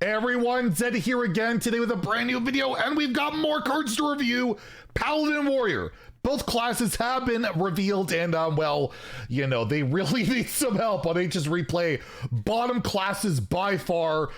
Everyone, Zeddy here again today with a brand new video, and we've got more cards to review. Paladin and Warrior. Both classes have been revealed, and well, you know, they really need some help on HS Replay. Bottom classes by far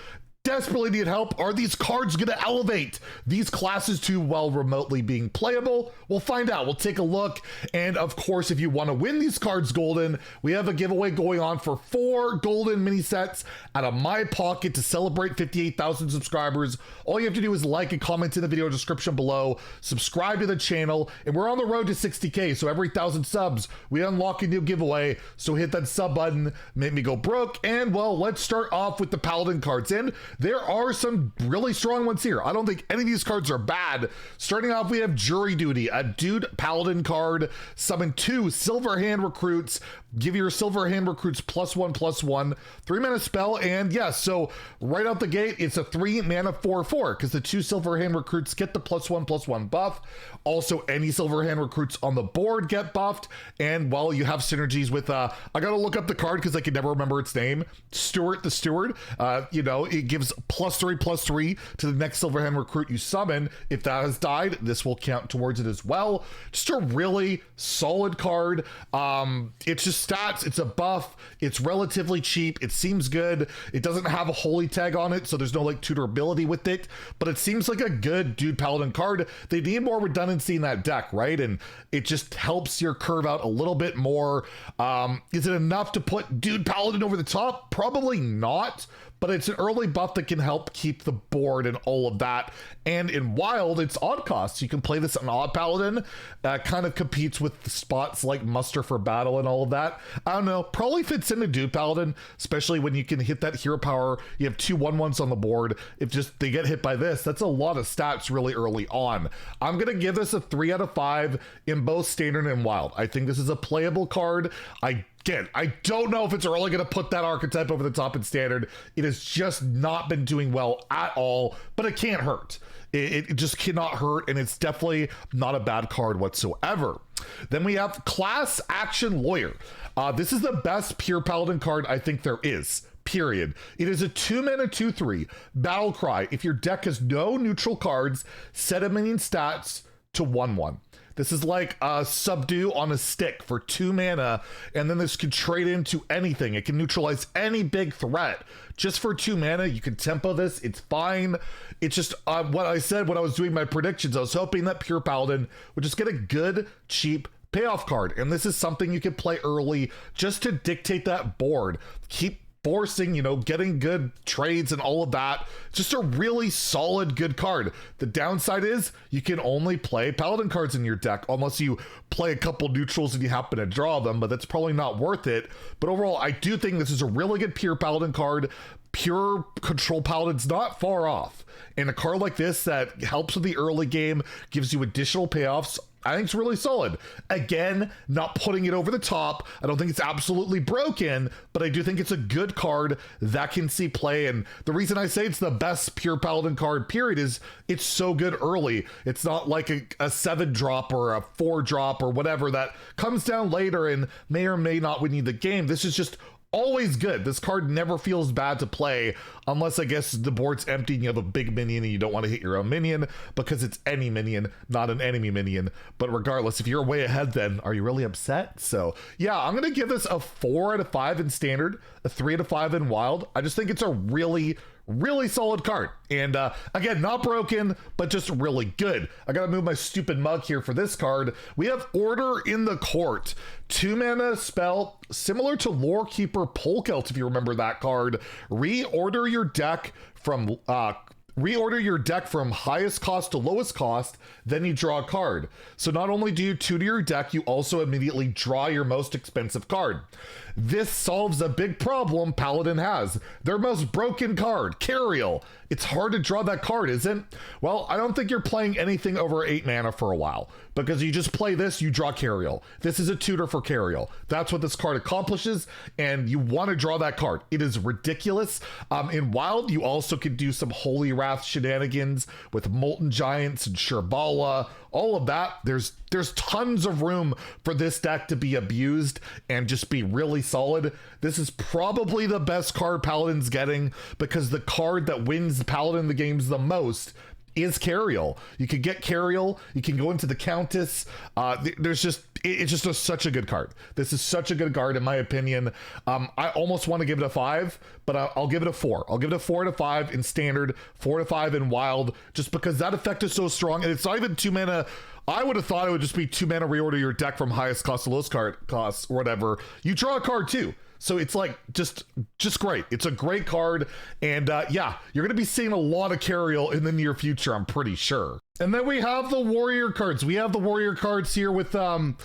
desperately need help. Are these cards going to elevate these classes to, well, remotely being playable? We'll find out. We'll take a look. And of course, if you want to win these cards golden, we have a giveaway going on for 4 golden mini sets out of my pocket to celebrate 58,000 subscribers. All you have to do is like and comment in the video description below, subscribe to the channel, and we're on the road to 60K. So every 1,000 subs, we unlock a new giveaway. So hit that sub button, make me go broke. And well, let's start off with the Paladin cards. And there are some really strong ones here. I don't think any of these cards are bad. Starting off, we have Jury Duty, a dude Paladin card. Summon 2 Silver Hand Recruits. Give your Silver Hand Recruits +1/+1. 3 mana spell, and yes, so right out the gate, it's a 3 mana 4/4 because the 2 Silver Hand Recruits get the +1/+1 buff. Also, any Silver Hand Recruits on the board get buffed, and well, you have synergies with, I gotta look up the card because I can never remember its name. Stewart the Steward. You know, it gives +3/+3 to the next Silver Hand Recruit you summon. If that has died, this will count towards it as well. Just a really solid card. It's just stats, it's a buff, it's relatively cheap, it seems good. It doesn't have a holy tag on it, so there's no like tutorability with it, but it seems like a good dude Paladin card. They need more redundancy in that deck, right? And it just helps your curve out a little bit more. Is it enough to put dude Paladin over the top? Probably not, but it's an early buff that can help keep the board and all of that. And in Wild, it's odd cost. You can play this on Odd Paladin. Kind of competes with spots like Muster for Battle and all of that. I don't know, probably fits into Dude Paladin, especially when you can hit that hero power. You have 2 1/1s on the board. If just they get hit by this, that's a lot of stats really early on. I'm going to give this a 3 out of 5 in both Standard and Wild. I think this is a playable card. Again, I don't know if it's really going to put that archetype over the top in Standard. It has just not been doing well at all, but it can't hurt. It just cannot hurt, and it's definitely not a bad card whatsoever. Then we have Class Action Lawyer. This is the best pure Paladin card I think there is. Period. It is a 2 mana 2/3 battle cry. If your deck has no neutral cards, set a minion stats to 1/1. This is like a subdue on a stick for 2 mana, and then this can trade into anything. It can neutralize any big threat. Just for 2 mana, you can tempo this. It's fine. It's just what I said when I was doing my predictions. I was hoping that Pure Paladin would just get a good, cheap payoff card, and this is something you can play early just to dictate that board. Keep forcing, you know, getting good trades and all of that. Just a really solid, good card. The downside is you can only play Paladin cards in your deck unless you play a couple neutrals and you happen to draw them, but that's probably not worth it. But overall, I do think this is a really good pure Paladin card. Pure control Paladin's not far off. And a card like this that helps with the early game, gives you additional payoffs, I think it's really solid. Again, not putting it over the top. I don't think it's absolutely broken, but I do think it's a good card that can see play. And the reason I say it's the best pure Paladin card, period, is it's so good early. It's not like a 7-drop or a 4-drop or whatever that comes down later and may or may not win you the game. This is just always good. This card never feels bad to play unless I guess the board's empty and you have a big minion and you don't want to hit your own minion because it's any minion, not an enemy minion. But regardless, if you're way ahead, then are you really upset? So yeah, I'm going to give this a 4 out of 5 in Standard, a 3 out of 5 in Wild. I just think it's a really solid card, and again, not broken, but just really good. I gotta move my stupid mug here for this card. We have Order in the Court, 2 mana spell similar to Lorekeeper Polkelt, if you remember that card. Reorder your deck from highest cost to lowest cost, then you draw a card. So not only do you tutor your deck, you also immediately draw your most expensive card. This solves a big problem Paladin has. Their most broken card, Cariel. It's hard to draw that card, isn't? Well, I don't think you're playing anything over 8 mana for a while, because you just play this, you draw Cariel. This is a tutor for Cariel. That's what this card accomplishes, and you want to draw that card. It is ridiculous. In Wild, you also can do some Holy Wrath shenanigans with Molten Giants and Shambhala, all of that. There's tons of room for this deck to be abused and just be really solid. This is probably the best card Paladin's getting, because the card that wins Paladin the games the most is Cariel. You can get Cariel, you can go into the Countess. It's just such a good card. This is such a good card in my opinion. I almost want to give it a 5, but I'll give it a 4. I'll give it a 4 out of 5 in standard, 4 to 5 in wild, just because that effect is so strong, and it's not even 2 mana. I would have thought it would just be 2 mana reorder your deck from highest cost to lowest card costs or whatever. You draw a card too. So it's like just great. It's a great card, and yeah, you're gonna be seeing a lot of Cariel in the near future, I'm pretty sure. And then we have the warrior cards. We have the warrior cards here with I'm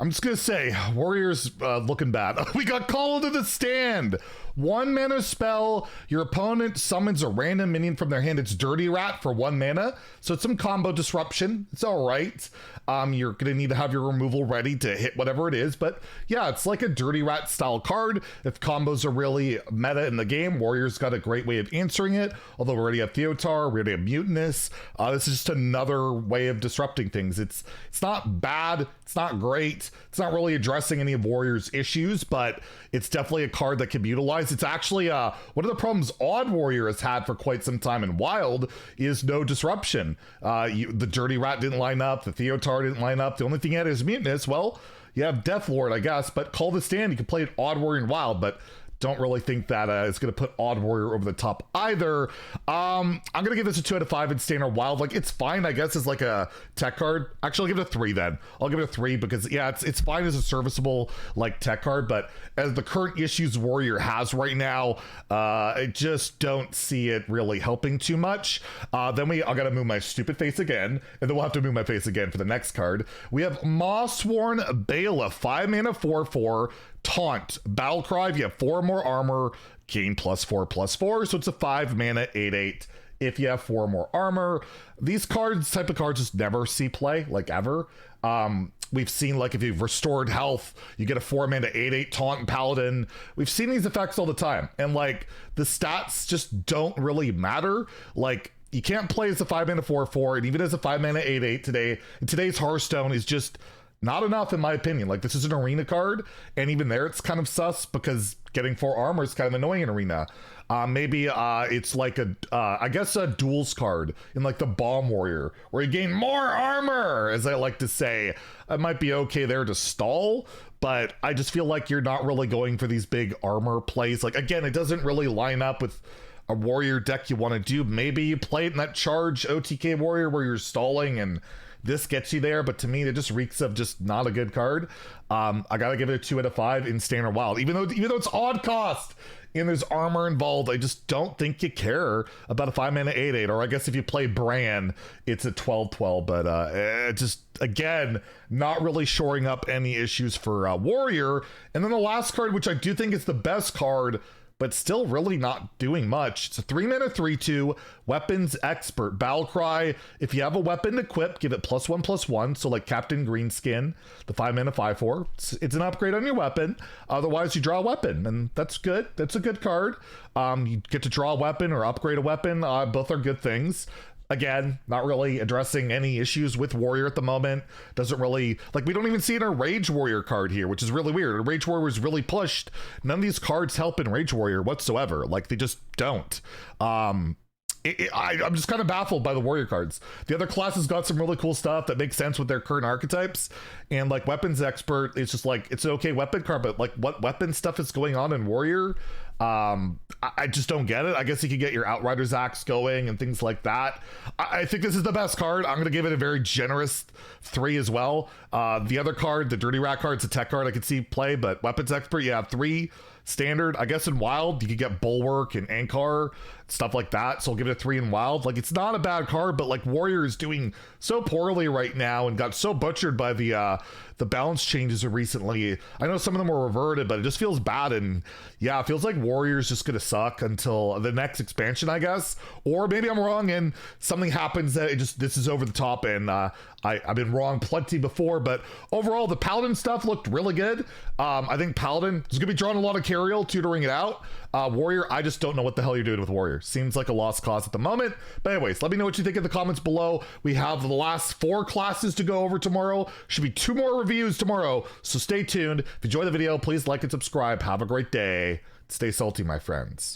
just gonna say warriors looking bad. We got Call to the Stand. 1 mana spell. Your opponent summons a random minion from their hand. It's Dirty Rat for 1 mana. So it's some combo disruption. It's all right. You're going to need to have your removal ready to hit whatever it is. But yeah, it's like a Dirty Rat style card. If combos are really meta in the game, Warrior's got a great way of answering it. Although we already have Theotar, we already have Mutinous. This is just another way of disrupting things. It's not bad. It's not great. It's not really addressing any of Warrior's issues, but it's definitely a card that can be utilized. It's actually one of the problems Odd Warrior has had for quite some time in Wild is no disruption. The Dirty Rat didn't line up. The Theotar didn't line up. The only thing you had is Mutinous. Well, you have Death Lord, I guess, but Call the Stand, you can play an Odd Warrior in Wild, but don't really think that it's going to put Odd Warrior over the top either. I'm going to give this a 2 out of 5 in standard wild. Like, it's fine, I guess, as like a tech card. Actually, I'll give it a 3 then. I'll give it a 3 because, yeah, it's fine as a serviceable, like, tech card. But as the current issues Warrior has right now, I just don't see it really helping too much. Then I got to move my stupid face again. And then we'll have to move my face again for the next card. We have MaSworn Bayla, 5 mana, 4/4. Taunt. Battle Cry, if you have 4 more armor, gain +4/+4, so it's a 5 mana 8/8 if you have 4 more armor. These type of cards just never see play, like ever. We've seen, like, if you've restored health, you get a 4 mana 8/8 Taunt and Paladin. We've seen these effects all the time, and like the stats just don't really matter. Like, you can't play as a 5 mana 4/4, and even as a 5 mana 8/8 today. Today's Hearthstone is just not enough, in my opinion. Like, this is an arena card, and even there it's kind of sus because getting 4 armor is kind of annoying in arena. Maybe it's like I guess a duels card in like the Bomb Warrior, where you gain more armor, as I like to say. It might be okay there to stall, but I just feel like you're not really going for these big armor plays. Like, again, it doesn't really line up with a warrior deck you want to do. Maybe you play it in that charge OTK warrior where you're stalling and this gets you there, but to me it just reeks of just not a good card. I gotta give it a 2 out of 5 in standard wild, even though it's odd cost and there's armor involved. I just don't think you care about a 5 mana 8/8, or I guess if you play Bran it's a 12/12, but just again not really shoring up any issues for Warrior. And then the last card, which I do think is the best card but still really not doing much. It's a 3 mana 3/2 weapons expert. Battle Cry, if you have a weapon equipped, give it +1/+1. So like Captain Greenskin, the 5 mana 5/4. It's an upgrade on your weapon. Otherwise, you draw a weapon, and that's good. That's a good card. You get to draw a weapon or upgrade a weapon. Both are good things. Again, not really addressing any issues with Warrior at the moment. Doesn't really, like, we don't even see it in our Rage Warrior card here, which is really weird. Rage Warrior is really pushed. None of these cards help in Rage Warrior whatsoever. Like, they just don't. I'm just kind of baffled by the Warrior cards. The other classes got some really cool stuff that makes sense with their current archetypes. And like Weapons Expert, it's just like, it's an okay weapon card, but like what weapon stuff is going on in Warrior? I just don't get it. I guess you could get your Outrider's Axe going and things like that. I think this is the best card. I'm going to give it a very generous 3 as well. The other card, the Dirty Rat card, it's a tech card I could see play, but Weapons Expert, you have 3 standard. I guess in Wild, you could get Bulwark and Ankar, stuff like that. So I'll give it a 3 in Wild. Like, it's not a bad card, but like Warrior is doing so poorly right now and got so butchered by the balance changes recently. I know some of them were reverted, but it just feels bad. And yeah, it feels like Warrior's just gonna suck until the next expansion, I guess. Or maybe I'm wrong and something happens that this is over the top, and I've been wrong plenty before. But overall, the Paladin stuff looked really good. I think Paladin is gonna be drawing a lot of Imperial tutoring it out. Warrior, I just don't know what the hell you're doing with Warrior. Seems like a lost cause at the moment. But anyways, let me know what you think in the comments below. We have the last 4 classes to go over tomorrow. Should be 2 more reviews tomorrow, so stay tuned. If you enjoyed the video, please like and subscribe. Have a great day. Stay salty, my friends.